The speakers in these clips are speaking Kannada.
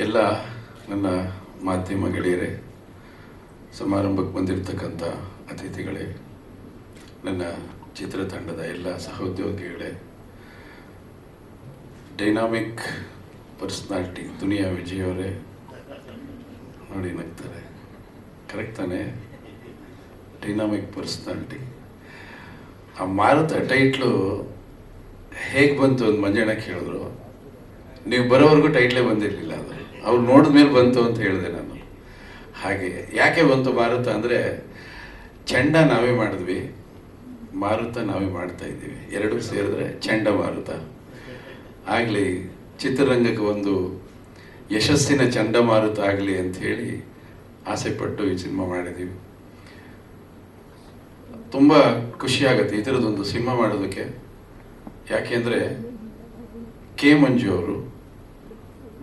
ಎಲ್ಲ ನನ್ನ ಮಾಧ್ಯಮ ಗೆಳೆಯರೇ, ಸಮಾರಂಭಕ್ಕೆ ಬಂದಿರತಕ್ಕಂಥ ಅತಿಥಿಗಳೇ, ನನ್ನ ಚಿತ್ರತಂಡದ ಎಲ್ಲ ಸಹೋದ್ಯೋಗಿಗಳೇ, ಡೈನಾಮಿಕ್ ಪರ್ಸ್ನಾಲಿಟಿ ದುನಿಯಾ ವಿಜಯ್ ಅವರೇ, ನೋಡಿ ನಗ್ತಾರೆ, ಕರೆಕ್ಟ್ ತಾನೇ? Dynamic personality. ಆ ಮಾರುತ ಟೈಟ್ಲು ಹೇಗೆ ಬಂತು ಅಂತ ಮಂಜಣ್ಣ ಕೇಳಿದ್ರು. ನೀವು ಬರೋವರೆಗೂ ಟೈಟ್ಲೇ ಬಂದಿರಲಿಲ್ಲ, ಅದು ಅವ್ರು ನೋಡಿದ್ಮೇಲೆ ಬಂತು ಅಂತ ಹೇಳಿದೆ ನಾನು. ಹಾಗೆ ಯಾಕೆ ಬಂತು ಮಾರುತ ಅಂದರೆ, ಚಂಡ ನಾವೇ ಮಾಡಿದ್ವಿ, ಮಾರುತ ನಾವೇ ಮಾಡ್ತಾ ಇದ್ದೀವಿ, ಎರಡೂ ಸೇರಿದ್ರೆ ಚಂಡ ಮಾರುತ. ಆಗಲಿ ಚಿತ್ರರಂಗಕ್ಕೆ ಒಂದು ಯಶಸ್ಸಿನ ಚಂಡಮಾರುತ ಆಗಲಿ ಅಂತ ಹೇಳಿ ಆಸೆಪಟ್ಟು ಈ ಸಿನಿಮಾ ಮಾಡಿದ್ದೀವಿ. ತುಂಬ ಖುಷಿಯಾಗುತ್ತೆ ಈ ಥರದೊಂದು ಸಿನಿಮಾ ಮಾಡೋದಕ್ಕೆ. ಯಾಕೆಂದರೆ ಕೆ ಮಂಜು ಅವರು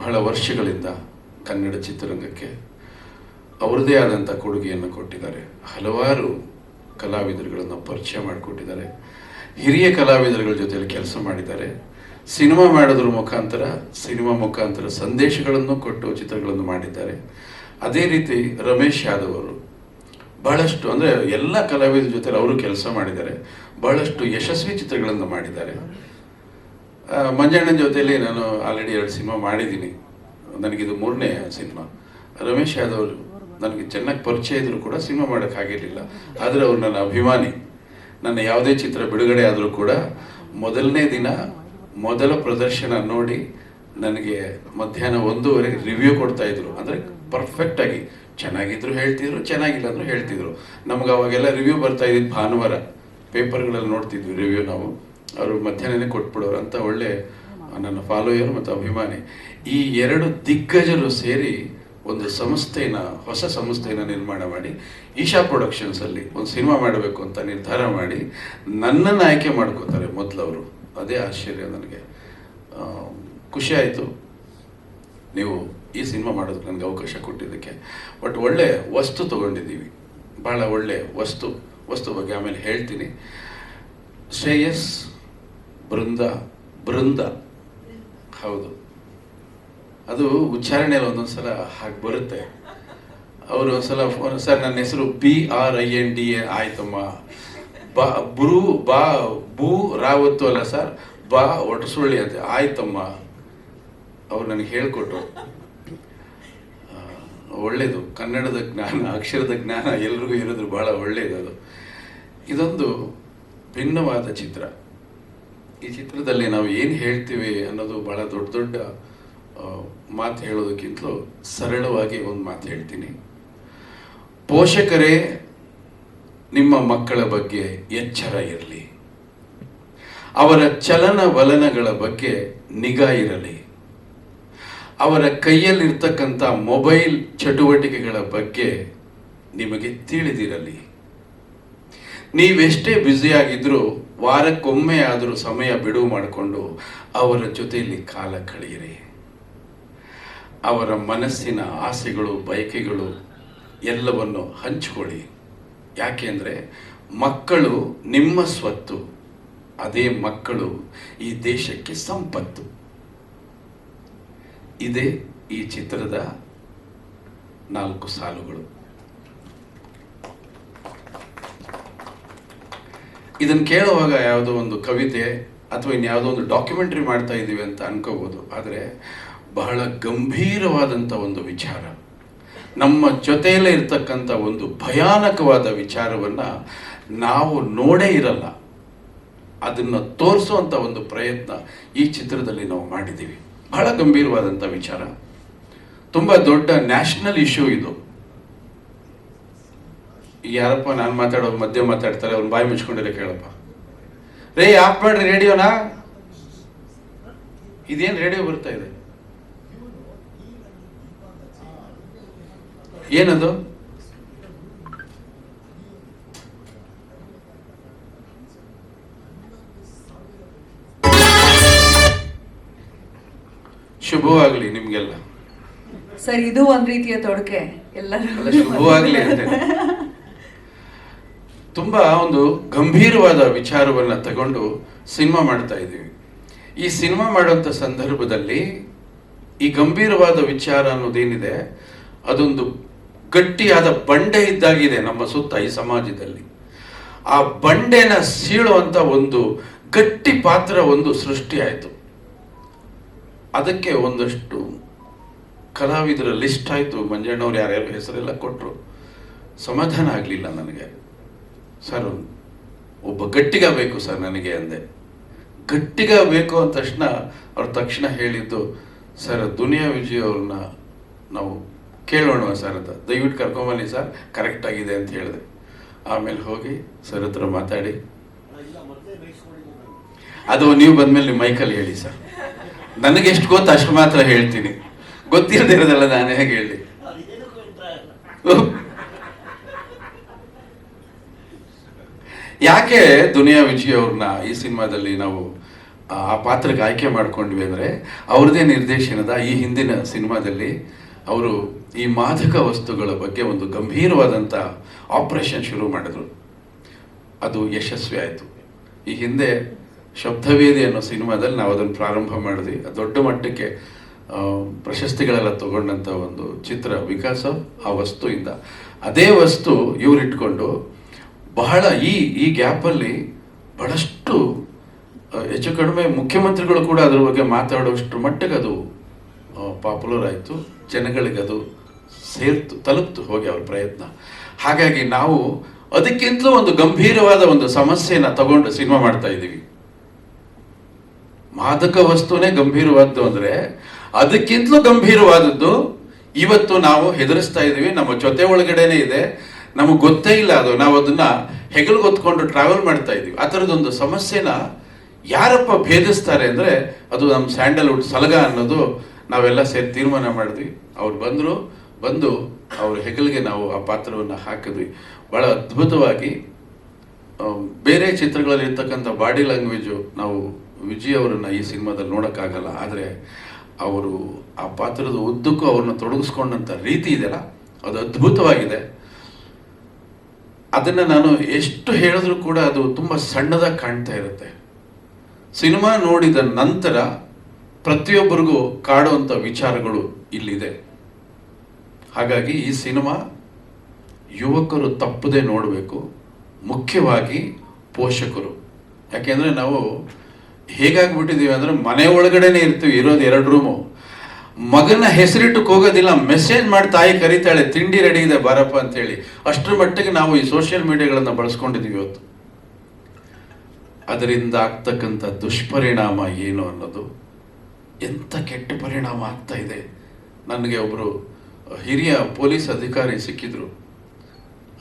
ಬಹಳ ವರ್ಷಗಳಿಂದ ಕನ್ನಡ ಚಿತ್ರರಂಗಕ್ಕೆ ಅವರದೇ ಆದಂಥ ಕೊಡುಗೆಯನ್ನು ಕೊಟ್ಟಿದ್ದಾರೆ. ಹಲವಾರು ಕಲಾವಿದರುಗಳನ್ನು ಪರಿಚಯ ಮಾಡಿಕೊಟ್ಟಿದ್ದಾರೆ. ಹಿರಿಯ ಕಲಾವಿದರುಗಳ ಜೊತೆಯಲ್ಲಿ ಕೆಲಸ ಮಾಡಿದ್ದಾರೆ. ಸಿನಿಮಾ ಮಾಡೋದ್ರ ಮುಖಾಂತರ ಸಂದೇಶಗಳನ್ನು ಕೊಟ್ಟು ಚಿತ್ರಗಳನ್ನು ಮಾಡಿದ್ದಾರೆ. ಅದೇ ರೀತಿ ರಮೇಶ್ ಯಾದವ್ ಅವರು ಬಹಳಷ್ಟು, ಅಂದರೆ ಎಲ್ಲ ಕಲಾವಿದರ ಜೊತೆ ಅವರು ಕೆಲಸ ಮಾಡಿದ್ದಾರೆ. ಬಹಳಷ್ಟು ಯಶಸ್ವಿ ಚಿತ್ರಗಳನ್ನು ಮಾಡಿದ್ದಾರೆ. ಮಂಜಣ್ಣನ ಜೊತೆಯಲ್ಲಿ ನಾನು ಆಲ್ರೆಡಿ 2 ಸಿನಿಮಾ ಮಾಡಿದ್ದೀನಿ. ನನಗಿದು 3ನೇ ಸಿನಿಮಾ. ರಮೇಶ್ ಯಾದವ್ ನನಗೆ ಚೆನ್ನಾಗಿ ಪರಿಚಯ ಇದ್ದರೂ ಕೂಡ ಸಿನಿಮಾ ಮಾಡೋಕ್ಕಾಗಿರಲಿಲ್ಲ. ಆದರೆ ಅವರು ನನ್ನ ಅಭಿಮಾನಿ. ನನ್ನ ಯಾವುದೇ ಚಿತ್ರ ಬಿಡುಗಡೆ ಆದರೂ ಕೂಡ ಮೊದಲನೇ ದಿನ ಮೊದಲ ಪ್ರದರ್ಶನ ನೋಡಿ ನನಗೆ ಮಧ್ಯಾಹ್ನ 1:15 ರಿವ್ಯೂ ಕೊಡ್ತಾಯಿದ್ರು. ಅಂದರೆ ಪರ್ಫೆಕ್ಟಾಗಿ ಚೆನ್ನಾಗಿದ್ರು ಹೇಳ್ತಿದ್ರು, ಚೆನ್ನಾಗಿಲ್ಲ ಅಂದರೂ ಹೇಳ್ತಿದ್ರು. ನಮ್ಗೆ ಅವಾಗೆಲ್ಲ ರಿವ್ಯೂ ಬರ್ತಾ ಇದ್ದಿದ್ದು ಭಾನುವಾರ ಪೇಪರ್ಗಳಲ್ಲಿ ನೋಡ್ತಿದ್ವಿ ರಿವ್ಯೂ. ನಾವು ಅವರು ಮಧ್ಯಾಹ್ನನೇ ಕೊಟ್ಬಿಡೋರು ಅಂತ ಒಳ್ಳೆ ನನ್ನ ಫಾಲೋಯರ್ ಮತ್ತು ಅಭಿಮಾನಿ. ಈ 2 ದಿಗ್ಗಜರು ಸೇರಿ ಒಂದು ಹೊಸ ಸಂಸ್ಥೆಯನ್ನು ನಿರ್ಮಾಣ ಮಾಡಿ ಈಶಾ ಪ್ರೊಡಕ್ಷನ್ಸಲ್ಲಿ ಒಂದು ಸಿನಿಮಾ ಮಾಡಬೇಕು ಅಂತ ನಿರ್ಧಾರ ಮಾಡಿ ನನ್ನನ್ನು ಆಯ್ಕೆ ಮಾಡ್ಕೋತಾರೆ ಮೊದಲವರು. ಅದೇ ಆಶ್ಚರ್ಯ ನನಗೆ. ಖುಷಿ ಆಯಿತು ನೀವು ಈ ಸಿನಿಮಾ ಮಾಡೋದಕ್ಕೆ ನನಗೆ ಅವಕಾಶ ಕೊಟ್ಟಿದ್ದಕ್ಕೆ. ಬಟ್ ಒಳ್ಳೆ ವಸ್ತು ತೊಗೊಂಡಿದ್ದೀವಿ, ಭಾಳ ಒಳ್ಳೆ ವಸ್ತು ಬಗ್ಗೆ ಆಮೇಲೆ ಹೇಳ್ತೀನಿ. ಶ್ರೇಯಸ್ ಬೃಂದ ಹೌದು, ಅದು ಉಚ್ಚಾರಣೆಯಲ್ಲಿ ಒಂದೊಂದ್ಸಲ ಹಾಗೆ ಬರುತ್ತೆ. ಅವರು ಒಂದ್ಸಲ ಫೋನ್, ಸರ್ ನನ್ನ ಹೆಸರು BRINDA ಆಯ್ತಮ್ಮ, ಬೂ ರಾವತ್ತು ಅಲ್ಲ ಸರ್, ಒಟಸುಳ್ಳಿ ಅಂತ ಆಯ್ತಮ್ಮ. ಅವ್ರು ನನಗೆ ಹೇಳಿಕೊಟ್ರು. ಒಳ್ಳೆಯದು, ಕನ್ನಡದ ಜ್ಞಾನ, ಅಕ್ಷರದ ಜ್ಞಾನ ಎಲ್ರಿಗೂ ಇರೋದು ಬಹಳ ಒಳ್ಳೆಯದು. ಅದು ಇದೊಂದು ಭಿನ್ನವಾದ ಚಿತ್ರ. ಈ ಚಿತ್ರದಲ್ಲಿ ನಾವು ಏನು ಹೇಳ್ತೀವಿ ಅನ್ನೋದು ಬಹಳ ದೊಡ್ಡ ಮಾತು ಹೇಳೋದಕ್ಕಿಂತಲೂ ಸರಳವಾಗಿ ಒಂದು ಮಾತು ಹೇಳ್ತೀನಿ. ಪೋಷಕರೇ ನಿಮ್ಮ ಮಕ್ಕಳ ಬಗ್ಗೆ ಎಚ್ಚರ ಇರಲಿ, ಅವರ ಚಲನವಲನಗಳ ಬಗ್ಗೆ ನಿಗಾ ಇರಲಿ, ಅವರ ಕೈಯಲ್ಲಿರ್ತಕ್ಕಂಥ ಮೊಬೈಲ್ ಚಟುವಟಿಕೆಗಳ ಬಗ್ಗೆ ನಿಮಗೆ ತಿಳಿದಿರಲಿ. ನೀವೆಷ್ಟೇ ಬ್ಯುಸಿಯಾಗಿದ್ದರೂ ವಾರಕ್ಕೊಮ್ಮೆ ಆದರೂ ಸಮಯ ಬಿಡುವು ಮಾಡಿಕೊಂಡು ಅವರ ಜೊತೆಯಲ್ಲಿ ಕಾಲ ಕಳೆಯಿರಿ. ಅವರ ಮನಸ್ಸಿನ ಆಸೆಗಳು, ಬಯಕೆಗಳು ಎಲ್ಲವನ್ನು ಹಂಚಿಕೊಳ್ಳಿ. ಯಾಕೆಂದರೆ ಮಕ್ಕಳು ನಿಮ್ಮ ಸ್ವತ್ತು, ಅದೇ ಮಕ್ಕಳು ಈ ದೇಶಕ್ಕೆ ಸಂಪತ್ತು. ಇದೇ ಈ ಚಿತ್ರದ 4 ಸಾಲುಗಳು. ಇದನ್ನು ಕೇಳುವಾಗ ಯಾವುದೋ ಒಂದು ಕವಿತೆ ಅಥವಾ ಇನ್ಯಾವುದೋ ಒಂದು ಡಾಕ್ಯುಮೆಂಟ್ರಿ ಮಾಡ್ತಾ ಇದ್ದೀವಿ ಅಂತ ಅನ್ಕೋಬೋದು. ಆದರೆ ಬಹಳ ಗಂಭೀರವಾದಂಥ ಒಂದು ವಿಚಾರ, ನಮ್ಮ ಜೊತೆಯಲ್ಲೇ ಇರ್ತಕ್ಕಂಥ ಒಂದು ಭಯಾನಕವಾದ ವಿಚಾರವನ್ನು ನಾವು ನೋಡೇ ಇರಲ್ಲ, ಅದನ್ನು ತೋರಿಸುವಂಥ ಒಂದು ಪ್ರಯತ್ನ ಈ ಚಿತ್ರದಲ್ಲಿ ನಾವು ಮಾಡಿದ್ದೀವಿ. ಬಹಳ ಗಂಭೀರವಾದಂಥ ವಿಚಾರ, ತುಂಬ ದೊಡ್ಡ ನ್ಯಾಷನಲ್ ಇಶ್ಯೂ ಇದು. ಯಾರಪ್ಪ ನಾನು ಮಾತಾಡೋದು ಮಧ್ಯೆ ಮಾತಾಡ್ತಾರೆ, ಅವ್ನು ಬಾಯಿ ಮುಚ್ಕೊಂಡಿರೋ ಕೇಳಪ್ಪ. ರೇ ಆಫ್ ಮಾಡ್ರಿ ರೇಡಿಯೋನಾ, ಇದೇನು ರೇಡಿಯೋ ಬರ್ತಾ ಇದೆ, ಏನದು? ಶುಭವಾಗಲಿ ನಿಮ್ಗೆಲ್ಲ ಸರ್. ಇದು ಒಂದ್ ರೀತಿಯ ತೊಡಕೆ, ಎಲ್ಲರೂ ಶುಭವಾಗಲಿ ಅಂತ. ತುಂಬಾ ಒಂದು ಗಂಭೀರವಾದ ವಿಚಾರವನ್ನ ತಗೊಂಡು ಸಿನಿಮಾ ಮಾಡ್ತಾ ಇದ್ದೀವಿ. ಈ ಸಿನಿಮಾ ಮಾಡುವಂಥ ಸಂದರ್ಭದಲ್ಲಿ ಈ ಗಂಭೀರವಾದ ವಿಚಾರ ಅನ್ನೋದೇನಿದೆ ಅದೊಂದು ಗಟ್ಟಿಯಾದ ಬಂಡೆ ಇದ್ದಾಗಿದೆ ನಮ್ಮ ಸುತ್ತ ಈ ಸಮಾಜದಲ್ಲಿ. ಆ ಬಂಡೆನ ಸೀಳುವಂತ ಒಂದು ಗಟ್ಟಿ ಪಾತ್ರ ಒಂದು ಸೃಷ್ಟಿ ಆಯಿತು. ಅದಕ್ಕೆ ಒಂದಷ್ಟು ಕಲಾವಿದರ ಲಿಸ್ಟ್ ಆಯಿತು. ಮಂಜಣ್ಣವ್ರು ಯಾರ್ಯಾರು ಹೆಸರೆಲ್ಲ ಕೊಟ್ಟರು. ಸಮಾಧಾನ ಆಗಲಿಲ್ಲ ನನಗೆ. ಸರ್ ಒಬ್ಬ ಗಟ್ಟಿಗ ಬೇಕು ಸರ್ ನನಗೆ ಅಂದೆ. ಗಟ್ಟಿಗ ಬೇಕು ಅಂದ ತಕ್ಷಣ ಅವ್ರು ತಕ್ಷಣ ಹೇಳಿದ್ದು, ಸರ್ ದುನಿಯಾ ವಿಜಯ್ ಅವ್ರನ್ನ ನಾವು ಕೇಳೋಣ ಸರ್ ಅಂತ, ದಯವಿಟ್ಟು ಕರ್ಕೊಂಬನ್ನಿ ಸರ್, ಕರೆಕ್ಟ್ ಆಗಿದೆ ಅಂತ ಹೇಳಿದೆ. ಆಮೇಲೆ ಹೋಗಿ ಸರ್ ಹತ್ರ ಮಾತಾಡಿ, ಅದು ನೀವು ಬಂದ್ಮೇಲೆ ನೀವು ಮೈಕಲ್ಲಿ ಹೇಳಿ ಸರ್, ನನಗೆ ಎಷ್ಟು ಗೊತ್ತು ಅಷ್ಟು ಮಾತ್ರ ಹೇಳ್ತೀನಿ, ಗೊತ್ತಿರದೇ ಇರೋದಲ್ಲ ನಾನು ಹೇಗೆ ಹೇಳಿ. ಯಾಕೆ ದುನಿಯಾ ವಿಜಯ್ ಅವ್ರನ್ನ ಈ ಸಿನಿಮಾದಲ್ಲಿ ನಾವು ಆ ಪಾತ್ರಕ್ಕೆ ಆಯ್ಕೆ ಮಾಡ್ಕೊಂಡ್ವಿ ಅಂದರೆ, ಅವ್ರದೇ ನಿರ್ದೇಶನದ ಈ ಹಿಂದಿನ ಸಿನಿಮಾದಲ್ಲಿ ಅವರು ಈ ಮಾದಕ ವಸ್ತುಗಳ ಬಗ್ಗೆ ಒಂದು ಗಂಭೀರವಾದಂಥ ಆಪರೇಷನ್ ಶುರು ಮಾಡಿದ್ರು. ಅದು ಯಶಸ್ವಿ ಆಯಿತು. ಈ ಹಿಂದೆ ಶಬ್ದವೇದಿ ಅನ್ನೋ ಸಿನಿಮಾದಲ್ಲಿ ನಾವು ಅದನ್ನು ಪ್ರಾರಂಭ ಮಾಡಿದ್ವಿ. ದೊಡ್ಡ ಮಟ್ಟಕ್ಕೆ ಪ್ರಶಸ್ತಿಗಳೆಲ್ಲ ತಗೊಂಡಂಥ ಒಂದು ಚಿತ್ರ ವಿಕಾಸ ಆ ವಸ್ತುವಿಂದ. ಅದೇ ವಸ್ತು ಇವ್ರಿಟ್ಕೊಂಡು ಬಹಳ ಈ ಗ್ಯಾಪಲ್ಲಿ ಬಹಳಷ್ಟು ಹೆಚ್ಚು ಕಡಿಮೆ ಮುಖ್ಯಮಂತ್ರಿಗಳು ಕೂಡ ಅದ್ರ ಬಗ್ಗೆ ಮಾತಾಡುವಷ್ಟು ಮಟ್ಟಿಗೆ ಅದು ಪಾಪ್ಯುಲರ್ ಆಯಿತು. ಜನಗಳಿಗೆ ಅದು ತಲುಪ್ತು ಹೋಗಿ ಅವ್ರ ಪ್ರಯತ್ನ. ಹಾಗಾಗಿ ನಾವು ಅದಕ್ಕಿಂತಲೂ ಒಂದು ಗಂಭೀರವಾದ ಒಂದು ಸಮಸ್ಯೆನ ತಗೊಂಡು ಸಿನಿಮಾ ಮಾಡ್ತಾ ಇದ್ದೀವಿ. ಮಾದಕ ವಸ್ತುನೇ ಗಂಭೀರವಾದ್ದು ಅಂದರೆ ಅದಕ್ಕಿಂತಲೂ ಗಂಭೀರವಾದದ್ದು ಇವತ್ತು ನಾವು ಹೆದರಿಸ್ತಾ ಇದ್ದೀವಿ. ನಮ್ಮ ಜೊತೆ ಒಳಗಡೆನೆ ಇದೆ, ನಮಗೆ ಗೊತ್ತೇ ಇಲ್ಲ ಅದು. ನಾವು ಅದನ್ನ ಹೆಗಲ್ಗೊತ್ಕೊಂಡು ಟ್ರಾವೆಲ್ ಮಾಡ್ತಾ ಇದ್ದೀವಿ. ಆ ಥರದೊಂದು ಸಮಸ್ಯೆನ ಯಾರಪ್ಪ ಭೇದಿಸ್ತಾರೆ ಅಂದರೆ ಅದು ನಮ್ಮ ಸ್ಯಾಂಡಲ್ವುಡ್ ಸಲಗ ಅನ್ನೋದು ನಾವೆಲ್ಲ ಸೇರಿ ತೀರ್ಮಾನ ಮಾಡಿದ್ವಿ. ಅವ್ರು ಬಂದು ಅವ್ರ ಹೆಗಲಿಗೆ ನಾವು ಆ ಪಾತ್ರವನ್ನು ಹಾಕಿದ್ವಿ. ಭಾಳ ಅದ್ಭುತವಾಗಿ ಬೇರೆ ಚಿತ್ರಗಳಲ್ಲಿ ಇರ್ತಕ್ಕಂಥ ಬಾಡಿ ಲ್ಯಾಂಗ್ವೇಜು ನಾವು ವಿಜಯ್ ಅವರನ್ನು ಈ ಸಿನಿಮಾದಲ್ಲಿ ನೋಡೋಕ್ಕಾಗಲ್ಲ. ಆದರೆ ಅವರು ಆ ಪಾತ್ರದ ಉದ್ದಕ್ಕೂ ಅವ್ರನ್ನ ತೊಡಗಿಸ್ಕೊಂಡಂಥ ರೀತಿ ಇದೆಯಲ್ಲ, ಅದು ಅದ್ಭುತವಾಗಿದೆ. ಅದನ್ನು ನಾನು ಎಷ್ಟು ಹೇಳಿದ್ರೂ ಕೂಡ ಅದು ತುಂಬ ಸಣ್ಣದಾಗಿ ಕಾಣ್ತಾ ಇರುತ್ತೆ. ಸಿನಿಮಾ ನೋಡಿದ ನಂತರ ಪ್ರತಿಯೊಬ್ಬರಿಗೂ ಕಾಡುವಂಥ ವಿಚಾರಗಳು ಇಲ್ಲಿದೆ. ಹಾಗಾಗಿ ಈ ಸಿನಿಮಾ ಯುವಕರು ತಪ್ಪದೆ ನೋಡಬೇಕು, ಮುಖ್ಯವಾಗಿ ಪೋಷಕರು. ಯಾಕೆಂದರೆ ನಾವು ಹೇಗಾಗ್ಬಿಟ್ಟಿದ್ದೀವಿ ಅಂದರೆ ಮನೆ ಒಳಗಡೆನೆ ಇರ್ತೀವಿ, ಇರೋದು 2 ರೂಮು. ಮಗನ ಹೆಸರಿಟ್ಟಕ್ಕೆ ಹೋಗೋದಿಲ್ಲ, ಮೆಸೇಜ್ ಮಾಡಿ ತಾಯಿ ಕರೀತಾಳೆ ತಿಂಡಿ ರೆಡಿ ಇದೆ ಬಾರಪ್ಪ ಅಂತೇಳಿ. ಅಷ್ಟರ ಮಟ್ಟಿಗೆ ನಾವು ಈ ಸೋಷಿಯಲ್ ಮೀಡಿಯಾಗಳನ್ನು ಬಳಸ್ಕೊಂಡಿದ್ದೀವಿ ಇವತ್ತು. ಅದರಿಂದ ಆಗ್ತಕ್ಕಂಥ ದುಷ್ಪರಿಣಾಮ ಏನು ಅನ್ನೋದು, ಎಂಥ ಕೆಟ್ಟ ಪರಿಣಾಮ ಆಗ್ತಾ ಇದೆ. ನನಗೆ ಒಬ್ಬರು ಹಿರಿಯ ಪೊಲೀಸ್ ಅಧಿಕಾರಿ ಸಿಕ್ಕಿದ್ರು.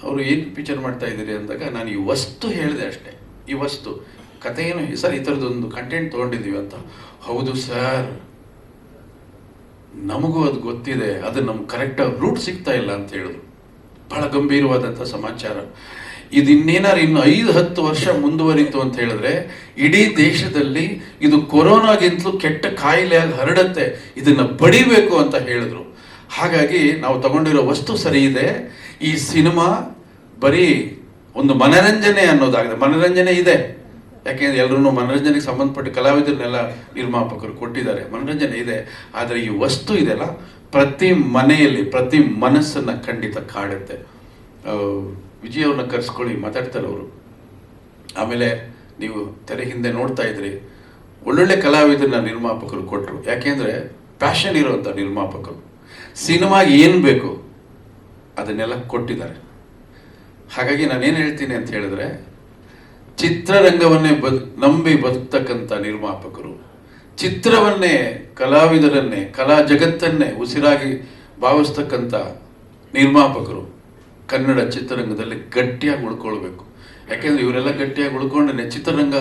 ಅವರು ಏನು ಪಿಕ್ಚರ್ ಮಾಡ್ತಾ ಇದ್ದೀರಿ ಅಂದಾಗ ನಾನು ಈ ವಸ್ತು ಹೇಳಿದೆ ಅಷ್ಟೇ. ಈ ವಸ್ತು ಕತೆ ಏನು ಸರ್, ಈ ಥರದೊಂದು ಕಂಟೆಂಟ್ ತೊಗೊಂಡಿದ್ದೀವಿ ಅಂತ. ಹೌದು ಸರ್, ನಮಗೂ ಅದು ಗೊತ್ತಿದೆ, ಅದು ನಮ್ಗೆ ಕರೆಕ್ಟಾಗಿ ರೂಟ್ ಸಿಗ್ತಾ ಇಲ್ಲ ಅಂತ ಹೇಳಿದ್ರು. ಬಹಳ ಗಂಭೀರವಾದಂಥ ಸಮಾಚಾರ. ಇದು ಇನ್ನೇನಾರು ಇನ್ನು 5-10 ವರ್ಷ ಮುಂದುವರಿತು ಅಂತ ಹೇಳಿದ್ರೆ ಇಡೀ ದೇಶದಲ್ಲಿ ಇದು ಕೊರೋನಾಗಿಂತಲೂ ಕೆಟ್ಟ ಕಾಯಿಲೆಯಾಗಿ ಹರಡುತ್ತೆ, ಇದನ್ನು ಬಡಿಬೇಕು ಅಂತ ಹೇಳಿದ್ರು. ಹಾಗಾಗಿ ನಾವು ತಗೊಂಡಿರೋ ವಸ್ತು ಸರಿ ಇದೆ. ಈ ಸಿನಿಮಾ ಬರೀ ಒಂದು ಮನರಂಜನೆ ಅನ್ನೋದಾಗಿದೆ. ಮನರಂಜನೆ ಇದೆ, ಯಾಕೆಂದ್ರೆ ಎಲ್ಲರೂ ಮನರಂಜನೆಗೆ ಸಂಬಂಧಪಟ್ಟ ಕಲಾವಿದರನ್ನೆಲ್ಲ ನಿರ್ಮಾಪಕರು ಕೊಟ್ಟಿದ್ದಾರೆ, ಮನರಂಜನೆ ಇದೆ. ಆದರೆ ಈ ವಸ್ತು ಇದೆಲ್ಲ ಪ್ರತಿ ಮನೆಯಲ್ಲಿ ಪ್ರತಿ ಮನಸ್ಸನ್ನು ಖಂಡಿತ ಕಾಡುತ್ತೆ. ವಿಜಯ್ ಅವ್ರನ್ನ ಕರೆಸ್ಕೊಳ್ಳಿ, ಮಾತಾಡ್ತಾರೆ ಅವರು. ಆಮೇಲೆ ನೀವು ತೆರೆ ಹಿಂದೆ ನೋಡ್ತಾ ಇದ್ರಿ, ಒಳ್ಳೊಳ್ಳೆ ಕಲಾವಿದರನ್ನ ನಿರ್ಮಾಪಕರು ಕೊಟ್ಟರು. ಯಾಕೆಂದರೆ ಪ್ಯಾಷನ್ ಇರುವಂಥ ನಿರ್ಮಾಪಕರು ಸಿನಿಮಾಗೆ ಏನು ಬೇಕು ಅದನ್ನೆಲ್ಲ ಕೊಟ್ಟಿದ್ದಾರೆ. ಹಾಗಾಗಿ ನಾನೇನು ಹೇಳ್ತೀನಿ ಅಂತ ಹೇಳಿದ್ರೆ, ಚಿತ್ರರಂಗವನ್ನೇ ನಂಬಿ ಬದುಕ್ತಕ್ಕಂಥ ನಿರ್ಮಾಪಕರು, ಚಿತ್ರವನ್ನೇ ಕಲಾವಿದರನ್ನೇ ಕಲಾ ಜಗತ್ತನ್ನೇ ಉಸಿರಾಗಿ ಭಾವಿಸ್ತಕ್ಕಂಥ ನಿರ್ಮಾಪಕರು ಕನ್ನಡ ಚಿತ್ರರಂಗದಲ್ಲಿ ಗಟ್ಟಿಯಾಗಿ ಉಳ್ಕೊಳ್ಬೇಕು. ಯಾಕೆಂದ್ರೆ ಇವರೆಲ್ಲ ಗಟ್ಟಿಯಾಗಿ ಉಳ್ಕೊಂಡ್ರೆ ಚಿತ್ರರಂಗ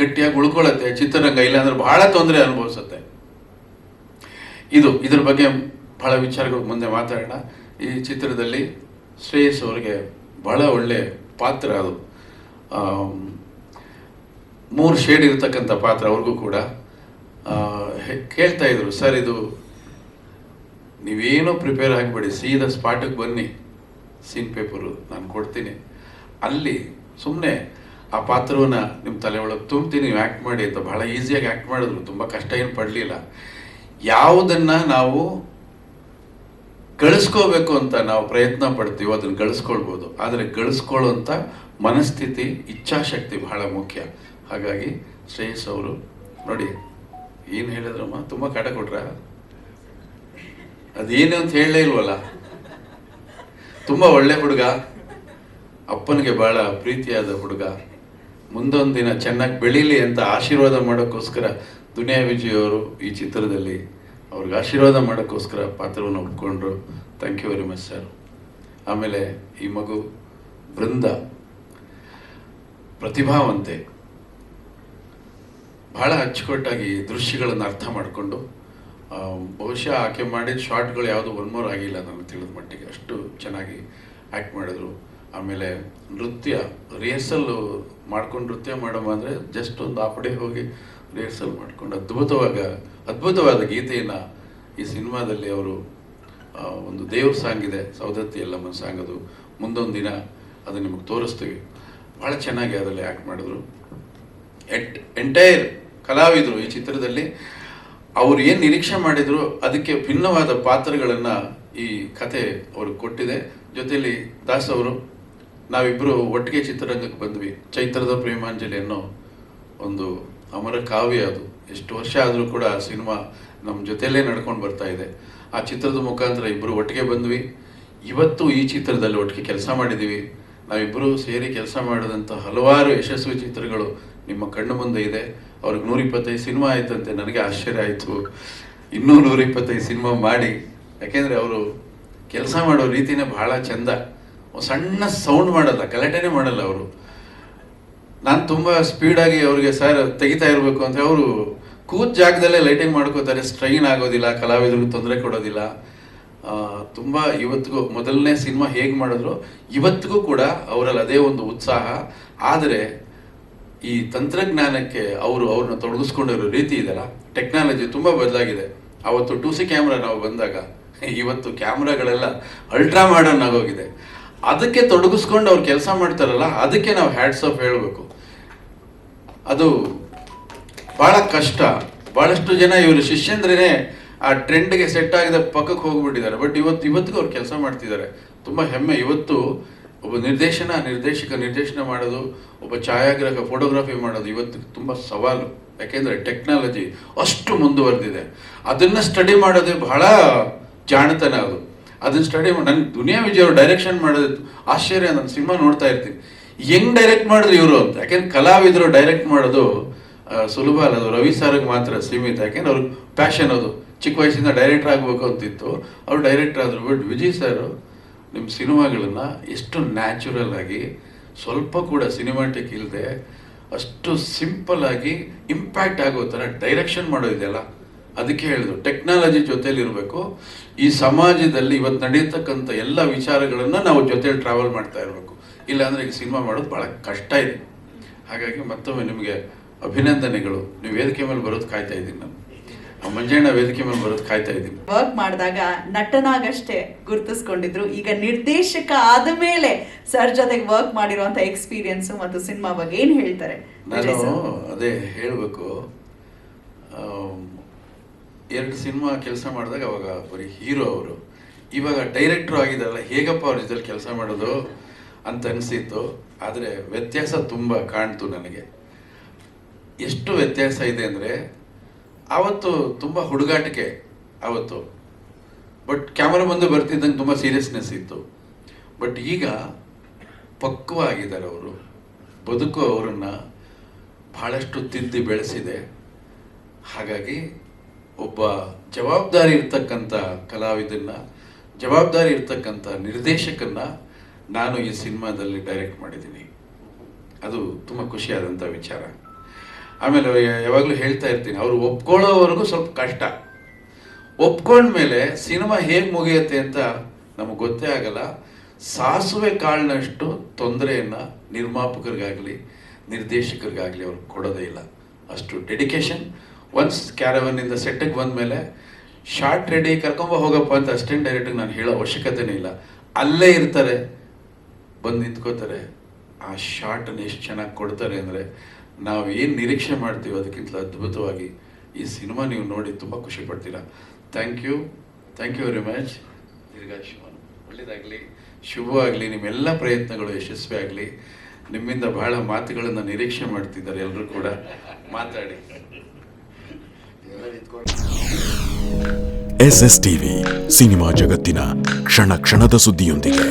ಗಟ್ಟಿಯಾಗಿ ಉಳ್ಕೊಳ್ಳುತ್ತೆ. ಚಿತ್ರರಂಗ ಇಲ್ಲಾಂದ್ರೆ ಬಹಳ ತೊಂದರೆ ಅನುಭವಿಸುತ್ತೆ. ಇದ್ರ ಬಗ್ಗೆ ಬಹಳ ವಿಚಾರಗಳು ಮುಂದೆ ಮಾತಾಡೋಣ. ಈ ಚಿತ್ರದಲ್ಲಿ ಶ್ರೇಯಸ್ ಅವರಿಗೆ ಬಹಳ ಒಳ್ಳೆ ಪಾತ್ರ. ಅದು 3 ಶೇಡ್ ಇರತಕ್ಕಂಥ ಪಾತ್ರ. ಅವ್ರಿಗೂ ಕೂಡ ಕೇಳ್ತಾ ಇದ್ರು, ಸರ್ ಇದು ನೀವೇನೋ ಪ್ರಿಪೇರ್ ಆಗಿಬಿಡಿ, ಸೀದಾ ಸ್ಪಾಟಿಗೆ ಬನ್ನಿ, ಸೀನ್ ಪೇಪರು ನಾನು ಕೊಡ್ತೀನಿ, ಅಲ್ಲಿ ಸುಮ್ಮನೆ ಆ ಪಾತ್ರವನ್ನು ನಿಮ್ಮ ತಲೆ ಒಳಗೆ ತುಂಬ್ತೀನಿ, ನೀವು ಆ್ಯಕ್ಟ್ ಮಾಡಿ ಅಂತ. ಬಹಳ ಈಸಿಯಾಗಿ ಆ್ಯಕ್ಟ್ ಮಾಡಿದ್ರು, ತುಂಬ ಕಷ್ಟ ಏನು ಪಡಲಿಲ್ಲ. ಯಾವುದನ್ನ ನಾವು ಗಳಿಸ್ಕೋಬೇಕು ಅಂತ ನಾವು ಪ್ರಯತ್ನ ಪಡ್ತೀವೋ ಅದನ್ನ ಗಳಿಸ್ಕೊಳ್ಬೋದು, ಆದರೆ ಗಳಿಸ್ಕೊಳ್ಳುವಂಥ ಮನಸ್ಥಿತಿ, ಇಚ್ಛಾಶಕ್ತಿ ಬಹಳ ಮುಖ್ಯ. ಹಾಗಾಗಿ ಶ್ರೇಯಸ್ ಅವರು ನೋಡಿ ಏನು ಹೇಳಿದ್ರಮ್ಮ, ತುಂಬ ಕಾಟ ಕೊಟ್ರ, ಅದೇನು ಅಂತ ಹೇಳಲೇ ಇಲ್ವಲ್ಲ. ತುಂಬ ಒಳ್ಳೆ ಹುಡುಗ, ಅಪ್ಪನಿಗೆ ಬಹಳ ಪ್ರೀತಿಯಾದ ಹುಡುಗ, ಮುಂದೊಂದು ದಿನ ಚೆನ್ನಾಗಿ ಬೆಳೀಲಿ ಅಂತ ಆಶೀರ್ವಾದ ಮಾಡೋಕ್ಕೋಸ್ಕರ ದುನಿಯಾ ವಿಜಯ್ ಅವರು ಈ ಚಿತ್ರದಲ್ಲಿ ಅವ್ರಿಗೆ ಆಶೀರ್ವಾದ ಮಾಡೋಕ್ಕೋಸ್ಕರ ಪಾತ್ರವನ್ನು ಒಪ್ಕೊಂಡ್ರು. Thank you very much sir. ಆಮೇಲೆ ಈ ಮಗು ಬೃಂದ ಪ್ರತಿಭಾವಂತೆ, ಬಹಳ ಅಚ್ಚುಕಟ್ಟಾಗಿ ದೃಶ್ಯಗಳನ್ನು ಅರ್ಥ ಮಾಡಿಕೊಂಡು, ಬಹುಶಃ ಆಕೆ ಮಾಡಿದ ಶಾರ್ಟ್ಗಳು ಯಾವುದು ಒನ್ಮೋರ್ ಆಗಿಲ್ಲ ನನಗೆ ತಿಳಿದ ಮಟ್ಟಿಗೆ, ಅಷ್ಟು ಚೆನ್ನಾಗಿ ಆ್ಯಕ್ಟ್ ಮಾಡಿದ್ರು. ಆಮೇಲೆ ನೃತ್ಯ ರಿಹರ್ಸಲ್ ಮಾಡ್ಕೊಂಡು ನೃತ್ಯ ಮಾಡಮ್ಮ ಅಂದರೆ ಜಸ್ಟ್ ಒಂದು ಹಾಫ್ ಡೇ ಹೋಗಿ ರಿಹರ್ಸಲ್ ಮಾಡ್ಕೊಂಡು ಅದ್ಭುತವಾದ ಗೀತೆಯನ್ನು ಈ ಸಿನಿಮಾದಲ್ಲಿ ಅವರು ಒಂದು ದೇವ್ರ ಸಾಂಗ್ ಇದೆ, ಸೌದತ್ತಿ ಎಲ್ಲಮ್ಮ ಸಾಂಗ್, ಅದು ಮುಂದೊಂದು ದಿನ ಅದು ನಿಮಗೆ ತೋರಿಸ್ತೀವಿ. ಭಾಳ ಚೆನ್ನಾಗಿ ಅದರಲ್ಲಿ ಆ್ಯಕ್ಟ್ ಮಾಡಿದ್ರು. ಎಂಟೈರ್ ಕಲಾವಿದರು ಈ ಚಿತ್ರದಲ್ಲಿ ಅವ್ರು ಏನು ನಿರೀಕ್ಷೆ ಮಾಡಿದ್ರು ಅದಕ್ಕೆ ಭಿನ್ನವಾದ ಪಾತ್ರಗಳನ್ನು ಈ ಕತೆ ಅವ್ರಿಗೆ ಕೊಟ್ಟಿದೆ. ಜೊತೆಯಲ್ಲಿ ದಾಸ್ ಅವರು, ನಾವಿಬ್ಬರು ಒಟ್ಟಿಗೆ ಚಿತ್ರರಂಗಕ್ಕೆ ಬಂದ್ವಿ. ಚೈತ್ರದ ಪ್ರೇಮಾಂಜಲಿ ಅನ್ನೋ ಒಂದು ಅಮರ ಕಾವ್ಯ, ಅದು ಎಷ್ಟು ವರ್ಷ ಆದರೂ ಕೂಡ ಆ ಸಿನಿಮಾ ನಮ್ಮ ಜೊತೆಯಲ್ಲೇ ನಡ್ಕೊಂಡು ಬರ್ತಾ ಇದೆ. ಆ ಚಿತ್ರದ ಮುಖಾಂತರ ಇಬ್ಬರು ಒಟ್ಟಿಗೆ ಬಂದ್ವಿ. ಇವತ್ತು ಈ ಚಿತ್ರದಲ್ಲಿ ಒಟ್ಟಿಗೆ ಕೆಲಸ ಮಾಡಿದ್ದೀವಿ. ನಾವಿಬ್ಬರು ಸೇರಿ ಕೆಲಸ ಮಾಡಿದಂಥ ಹಲವಾರು ಯಶಸ್ವಿ ಚಿತ್ರಗಳು ನಿಮ್ಮ ಕಣ್ಣು ಮುಂದೆ ಇದೆ. ಅವ್ರಿಗೆ 125 ಸಿನಿಮಾ ಆಯ್ತಂತೆ, ನನಗೆ ಆಶ್ಚರ್ಯ ಆಯಿತು. ಇನ್ನೂ 125 ಸಿನಿಮಾ ಮಾಡಿ, ಯಾಕೆಂದರೆ ಅವರು ಕೆಲಸ ಮಾಡೋ ರೀತಿನೇ ಬಹಳ ಚೆಂದ. ಸಣ್ಣ ಸೌಂಡ್ ಮಾಡಲ್ಲ, ಗಲಾಟೆನೇ ಮಾಡಲ್ಲ ಅವರು. ನಾನು ತುಂಬ ಸ್ಪೀಡಾಗಿ ಅವ್ರಿಗೆ ಸರ್ ತೆಗಿತಾ ಇರಬೇಕು ಅಂತ ಅವರು ಕೂತ್ ಜಾಗದಲ್ಲೇ ಲೈಟಿಂಗ್ ಮಾಡ್ಕೋತಾರೆ, ಸ್ಟ್ರೈನ್ ಆಗೋದಿಲ್ಲ, ಕಲಾವಿದರಿಗೆ ತೊಂದರೆ ಕೊಡೋದಿಲ್ಲ. ತುಂಬ ಇವತ್ತಿಗೂ ಮೊದಲನೇ ಸಿನಿಮಾ ಹೇಗೆ ಮಾಡಿದ್ರು ಇವತ್ತಿಗೂ ಕೂಡ ಅವರಲ್ಲಿ ಅದೇ ಒಂದು ಉತ್ಸಾಹ. ಆದರೆ ಈ ತಂತ್ರಜ್ಞಾನಕ್ಕೆ ಅವ್ರನ್ನ ತೊಡಗಿಸ್ಕೊಂಡಿರೋ ರೀತಿ ಇದೆಯಲ್ಲ, ಟೆಕ್ನಾಲಜಿ ತುಂಬ ಬದಲಾಗಿದೆ. ಅವತ್ತು 2C ಕ್ಯಾಮ್ರಾ ನಾವು ಬಂದಾಗ, ಇವತ್ತು ಕ್ಯಾಮ್ರಾಗಳೆಲ್ಲ ಅಲ್ಟ್ರಾ ಮಾಡರ್ನ್ ಆಗೋಗಿದೆ. ಅದಕ್ಕೆ ತೊಡಗಿಸ್ಕೊಂಡು ಅವ್ರು ಕೆಲಸ ಮಾಡ್ತಾರಲ್ಲ, ಅದಕ್ಕೆ ನಾವು ಹ್ಯಾಟ್ಸ್ ಆಫ್ ಹೇಳಬೇಕು. ಅದು ಭಾಳ ಕಷ್ಟ. ಭಾಳಷ್ಟು ಜನ ಇವರು ಶಿಷ್ಯಂದ್ರೇ ಆ ಟ್ರೆಂಡ್ಗೆ ಸೆಟ್ ಆಗಿದ ಪಕ್ಕಕ್ಕೆ ಹೋಗ್ಬಿಟ್ಟಿದ್ದಾರೆ. ಬಟ್ ಇವತ್ತಿಗೂ ಅವ್ರು ಕೆಲಸ ಮಾಡ್ತಿದ್ದಾರೆ. ತುಂಬ ಹೆಮ್ಮೆ. ಇವತ್ತು ಒಬ್ಬ ನಿರ್ದೇಶನ ಮಾಡೋದು, ಒಬ್ಬ ಛಾಯಾಗ್ರಾಹಕ ಫೋಟೋಗ್ರಫಿ ಮಾಡೋದು ಇವತ್ತು ತುಂಬ ಸವಾಲು. ಯಾಕೆಂದರೆ ಟೆಕ್ನಾಲಜಿ ಅಷ್ಟು ಮುಂದುವರೆದಿದೆ. ಅದನ್ನು ಸ್ಟಡಿ ಮಾಡೋದೇ ಬಹಳ ಜಾಣತನ. ಅದನ್ನು ಸ್ಟಡಿ ಮಾಡಿ ನನ್ನ ದುನಿಯಾ ವಿಜಯ್ ಅವರು ಡೈರೆಕ್ಷನ್ ಮಾಡೋದು ಆಶ್ಚರ್ಯ. ನನ್ನ ಸಿನಿಮಾ ನೋಡ್ತಾ ಇರ್ತೀನಿ, ಹೆಂಗ್ ಡೈರೆಕ್ಟ್ ಮಾಡಿದ್ರು ಇವರು ಅಂತ. ಯಾಕೆಂದ್ರೆ ಕಲಾವಿದರು ಡೈರೆಕ್ಟ್ ಮಾಡೋದು ಸುಲಭ ಅಲ್ಲ, ಅದು ರವಿ ಸರ್ಗೆ ಮಾತ್ರ ಸೀಮಿತ. ಯಾಕೆಂದ್ರೆ ಅವ್ರಿಗೆ ಪ್ಯಾಷನ್, ಅದು ಚಿಕ್ಕ ವಯಸ್ಸಿಂದ ಡೈರೆಕ್ಟರ್ ಆಗಬೇಕು ಅಂತಿತ್ತು, ಅವ್ರು ಡೈರೆಕ್ಟರ್ ಆದರು. ಬಟ್ ವಿಜಯ್ ಸರ್ ನಿಮ್ಮ ಸಿನಿಮಾಗಳನ್ನು ಎಷ್ಟು ನ್ಯಾಚುರಲ್ ಆಗಿ, ಸ್ವಲ್ಪ ಕೂಡ ಸಿನಿಮಾಟಿಕ್ ಇಲ್ಲದೆ ಅಷ್ಟು ಸಿಂಪಲ್ ಆಗಿ ಇಂಪ್ಯಾಕ್ಟ್ ಆಗೋ ಥರ ಡೈರೆಕ್ಷನ್ ಮಾಡೋದಿದೆಯಲ್ಲ, ಅದಕ್ಕೆ ಹೇಳಿದ್ರು ಟೆಕ್ನಾಲಜಿ ಜೊತೆಲಿ ಇರಬೇಕು. ಈ ಸಮಾಜದಲ್ಲಿ ಇವತ್ತು ನಡೆಯತಕ್ಕಂಥ ಎಲ್ಲ ವಿಚಾರಗಳನ್ನು ನಾವು ಜೊತೆಲಿ ಟ್ರಾವೆಲ್ ಮಾಡ್ತಾ ಇರಬೇಕು. ಇಲ್ಲಾಂದರೆ ಈಗ ಸಿನಿಮಾ ಮಾಡೋದು ಭಾಳ ಕಷ್ಟ ಇದೆ. ಹಾಗಾಗಿ ಮತ್ತೊಮ್ಮೆ ನಿಮಗೆ ಅಭಿನಂದನೆಗಳು. ನೀವು ವೇದಿಕೆ ಮೇಲೆ ಬರೋದು ಕಾಯ್ತಾ ಇದ್ದೀನಿ. ನಾನು ಮಂಜಣ್ಣ ವೇದಿಕೆ ಮೇಲೆ ಬರೋದು ಕಾಯ್ತಾ ಇದ್ದೀನಿ. ವರ್ಕ್ ಮಾಡಿದಾಗ ನಟನಾಗಷ್ಟೇ ಗುರುತಿಸ್ಕೊಂಡಿದ್ರು, ಈಗ ನಿರ್ದೇಶಕ ಆದ ಮೇಲೆ ಸರ್ ಜೊತೆಗೆ ವರ್ಕ್ ಮಾಡಿರುವಂತ ಎಕ್ಸ್ಪೀರಿಯನ್ಸ್ ಮತ್ತು ಸಿನಿಮಾ ಬಗ್ಗೆ ಏನ್ ಹೇಳ್ತಾರೆ? ನಾನು ಅದೇ ಹೇಳಬೇಕು, 2 ಸಿನಿಮಾ ಕೆಲಸ ಮಾಡಿದಾಗ ಅವಾಗ ಬರೀ ಹೀರೋ ಅವರು, ಇವಾಗ ಡೈರೆಕ್ಟ್ರು ಆಗಿದ್ದಾರಲ್ಲ, ಹೇಗಪ್ಪ ಅವ್ರ ಜೊತೆ ಕೆಲಸ ಮಾಡೋದು ಅಂತ ಅನಿಸಿತ್ತು. ಆದರೆ ವ್ಯತ್ಯಾಸ ತುಂಬ ಕಾಣ್ತು ನನಗೆ. ಎಷ್ಟು ವ್ಯತ್ಯಾಸ ಇದೆ ಅಂದರೆ, ಆವತ್ತು ತುಂಬ ಹುಡುಗಾಟಿಕೆ ಆವತ್ತು, ಬಟ್ ಕ್ಯಾಮರಾ ಮುಂದೆ ಬರ್ತಿದ್ದಂಗೆ ತುಂಬ ಸೀರಿಯಸ್ನೆಸ್ ಇತ್ತು. ಬಟ್ ಈಗ ಪಕ್ವವಾಗಿದ್ದಾರೆ ಅವರು. ಬದುಕು ಅವರನ್ನು ಬಹಳಷ್ಟು ತಿದ್ದಿ ಬೆಳೆಸಿದೆ. ಹಾಗಾಗಿ ಒಬ್ಬ ಜವಾಬ್ದಾರಿ ಇರ್ತಕ್ಕಂಥ ಕಲಾವಿದನ್ನ, ಜವಾಬ್ದಾರಿ ಇರ್ತಕ್ಕಂಥ ನಿರ್ದೇಶಕನ್ನ ನಾನು ಈ ಸಿನಿಮಾದಲ್ಲಿ ಡೈರೆಕ್ಟ್ ಮಾಡಿದ್ದೀನಿ. ಅದು ತುಂಬ ಖುಷಿಯಾದಂಥ ವಿಚಾರ. ಆಮೇಲೆ ಯಾವಾಗಲೂ ಹೇಳ್ತಾ ಇರ್ತೀನಿ, ಅವರು ಒಪ್ಕೊಳ್ಳೋವರೆಗೂ ಸ್ವಲ್ಪ ಕಷ್ಟ. ಒಪ್ಕೊಂಡ್ಮೇಲೆ ಸಿನಿಮಾ ಹೇಗೆ ಮುಗಿಯುತ್ತೆ ಅಂತ ನಮಗೆ ಗೊತ್ತೇ ಆಗಲ್ಲ. ಸಾಸುವೆ ಕಾಳಿನಷ್ಟು ತೊಂದರೆಯನ್ನು ನಿರ್ಮಾಪಕರಿಗಾಗಲಿ ನಿರ್ದೇಶಕರಿಗಾಗಲಿ ಅವ್ರು ಕೊಡೋದೇ ಇಲ್ಲ. ಅಷ್ಟು ಡೆಡಿಕೇಶನ್. ಒನ್ಸ್ ಕ್ಯಾರವನ್ನಿಂದ ಸೆಟ್ಟಿಗೆ ಬಂದಮೇಲೆ ಶಾರ್ಟ್ ರೆಡಿ ಕರ್ಕೊಂಬ ಹೋಗಪ್ಪ ಅಂತ ಅಸಿಸ್ಟೆಂಟ್ ಡೈರೆಕ್ಟರ್ಗೆ ನಾನು ಹೇಳೋ ಅವಶ್ಯಕತೆನೇ ಇಲ್ಲ. ಅಲ್ಲೇ ಇರ್ತಾರೆ, ಬಂದು ನಿಂತ್ಕೋತಾರೆ. ಆ ಶಾರ್ಟನ್ನು ಎಷ್ಟು ಚೆನ್ನಾಗಿ ಕೊಡ್ತಾರೆ ಅಂದರೆ, ನಾವು ಏನು ನಿರೀಕ್ಷೆ ಮಾಡ್ತೀವಿ ಅದಕ್ಕಿಂತ ಅದ್ಭುತವಾಗಿ ಈ ಸಿನಿಮಾ ನೀವು ನೋಡಿ ತುಂಬ ಖುಷಿ ಪಡ್ತೀರಾ. Thank you very much. ದೀರ್ಘಾಯುಷ್ಮಾನ್, ಒಳ್ಳೆಯದಾಗಲಿ, ಶುಭವಾಗಲಿ, ನಿಮ್ಮೆಲ್ಲ ಪ್ರಯತ್ನಗಳು ಯಶಸ್ವಿ ಆಗಲಿ. ನಿಮ್ಮಿಂದ ಬಹಳ ಮಾತುಗಳನ್ನು ನಿರೀಕ್ಷೆ ಮಾಡ್ತಿದ್ದಾರೆ ಎಲ್ಲರೂ ಕೂಡ. ಮಾತಾಡಿ. SS TV ಸಿನಿಮಾ ಜಗತ್ತಿನ ಕ್ಷಣ ಕ್ಷಣದ ಸುದ್ದಿಯೊಂದಿಗೆ.